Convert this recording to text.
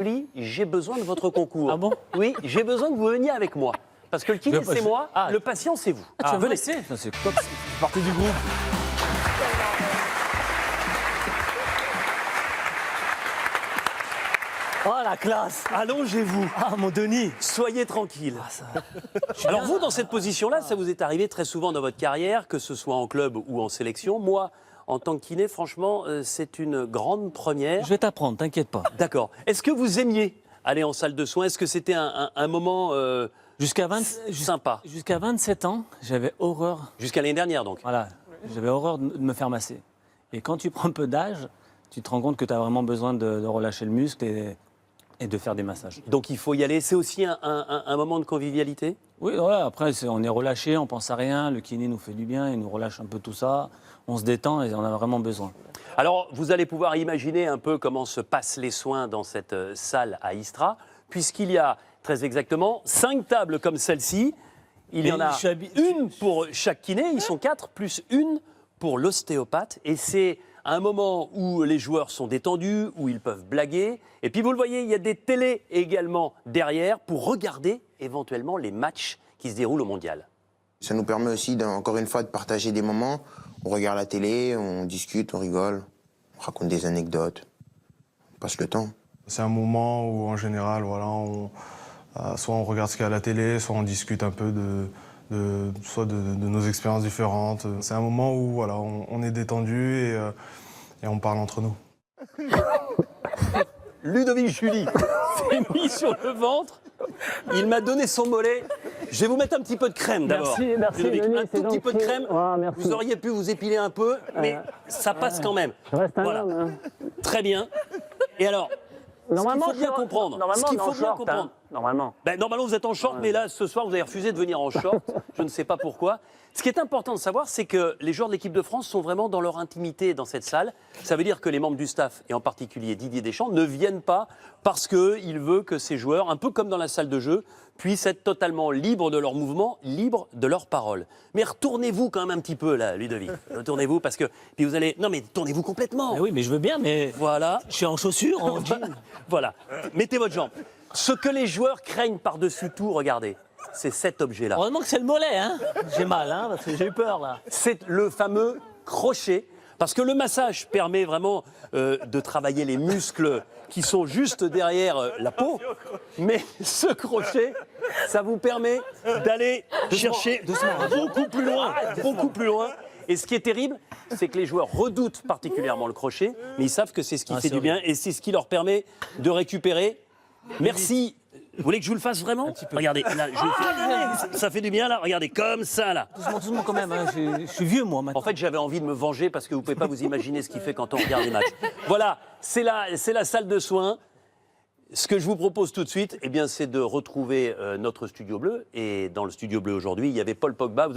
Julie, j'ai besoin de votre concours. Ah bon? Oui, j'ai besoin que vous veniez avec moi. Parce que le kiné, c'est moi, le patient, c'est vous. Ah, tu veux venez. c'est top, partie du groupe. Oh la classe! Allongez-vous. Ah mon Denis! Soyez tranquille. Alors vous, dans cette position-là, ça vous est arrivé très souvent dans votre carrière, que ce soit en club ou en sélection. Moi, en tant que kiné, franchement, c'est une grande première. Je vais t'apprendre, t'inquiète pas. D'accord. Est-ce que vous aimiez aller en salle de soins? Est-ce que c'était un moment sympa? Jusqu'à 27 ans, j'avais horreur. Jusqu'à l'année dernière, donc. Voilà, j'avais horreur de me faire masser. Et quand tu prends un peu d'âge, tu te rends compte que tu as vraiment besoin de relâcher le muscle et de faire des massages. Donc il faut y aller. C'est aussi un moment de convivialité? Oui, voilà, après on est relâché, on pense à rien, le kiné nous fait du bien, il nous relâche un peu tout ça, on se détend et on a vraiment besoin. Alors, vous allez pouvoir imaginer un peu comment se passent les soins dans cette salle à Istra, puisqu'il y a très exactement 5 tables comme celle-ci. Il y en a une pour chaque kiné, ils sont 4, plus une pour l'ostéopathe. Et c'est un moment où les joueurs sont détendus, où ils peuvent blaguer. Et puis vous le voyez, il y a des télés également derrière pour regarder éventuellement les matchs qui se déroulent au mondial. Ça nous permet aussi, encore une fois, de partager des moments. On regarde la télé, on discute, on rigole, on raconte des anecdotes, on passe le temps. C'est un moment où, en général, voilà, soit on regarde ce qu'il y a à la télé, soit on discute un peu de nos expériences différentes. C'est un moment où voilà, on est détendu et on parle entre nous. Ludovic Julie s'est mis sur le ventre. Il m'a donné son mollet. Je vais vous mettre un petit peu de crème d'abord. Merci, Ludovic, Denis, un tout petit peu de crème. Merci. Vous auriez pu vous épiler un peu, mais ça passe quand même. Je reste un Voilà. homme. Hein. Très bien. Et alors, Normalement, ce qu'il faut bien comprendre. Normalement, Ce qu'il on est faut en bien short, comprendre. hein. Normalement. Normalement, vous êtes en short, mais là, ce soir, vous avez refusé de venir en short. Je ne sais pas pourquoi. Ce qui est important de savoir, c'est que les joueurs de l'équipe de France sont vraiment dans leur intimité dans cette salle. Ça veut dire que les membres du staff, et en particulier Didier Deschamps, ne viennent pas parce qu'il veut que ces joueurs, un peu comme dans la salle de jeu, puissent être totalement libres de leurs mouvements, libres de leurs paroles. Mais retournez-vous quand même un petit peu, là, Ludovic. Retournez-vous parce que... Puis vous allez... Non, mais tournez-vous complètement. Oui, mais je veux bien, mais Voilà. je suis en chaussures, en jean. Voilà. Mettez votre jambe. Ce que les joueurs craignent par-dessus tout, regardez, c'est cet objet-là. Heureusement que c'est le mollet, hein. J'ai mal, hein, parce que j'ai eu peur, là. C'est le fameux crochet. Parce que le massage permet vraiment de travailler les muscles qui sont juste derrière la peau. Mais ce crochet, ça vous permet d'aller chercher beaucoup plus loin. Beaucoup plus loin. Et ce qui est terrible, c'est que les joueurs redoutent particulièrement le crochet, mais ils savent que c'est ce qui fait du bien et c'est ce qui leur permet de récupérer. Merci. Vous voulez que je vous le fasse vraiment? Regardez, là, je le fais. Ça fait du bien là, regardez, comme ça là. Doucement quand même, hein. Je suis vieux moi maintenant. En fait, j'avais envie de me venger parce que vous ne pouvez pas vous imaginer ce qu'il fait quand on regarde les matchs. Voilà, c'est la salle de soins. Ce que je vous propose tout de suite, eh bien, c'est de retrouver notre studio bleu. Et dans le studio bleu aujourd'hui, il y avait Paul Pogba.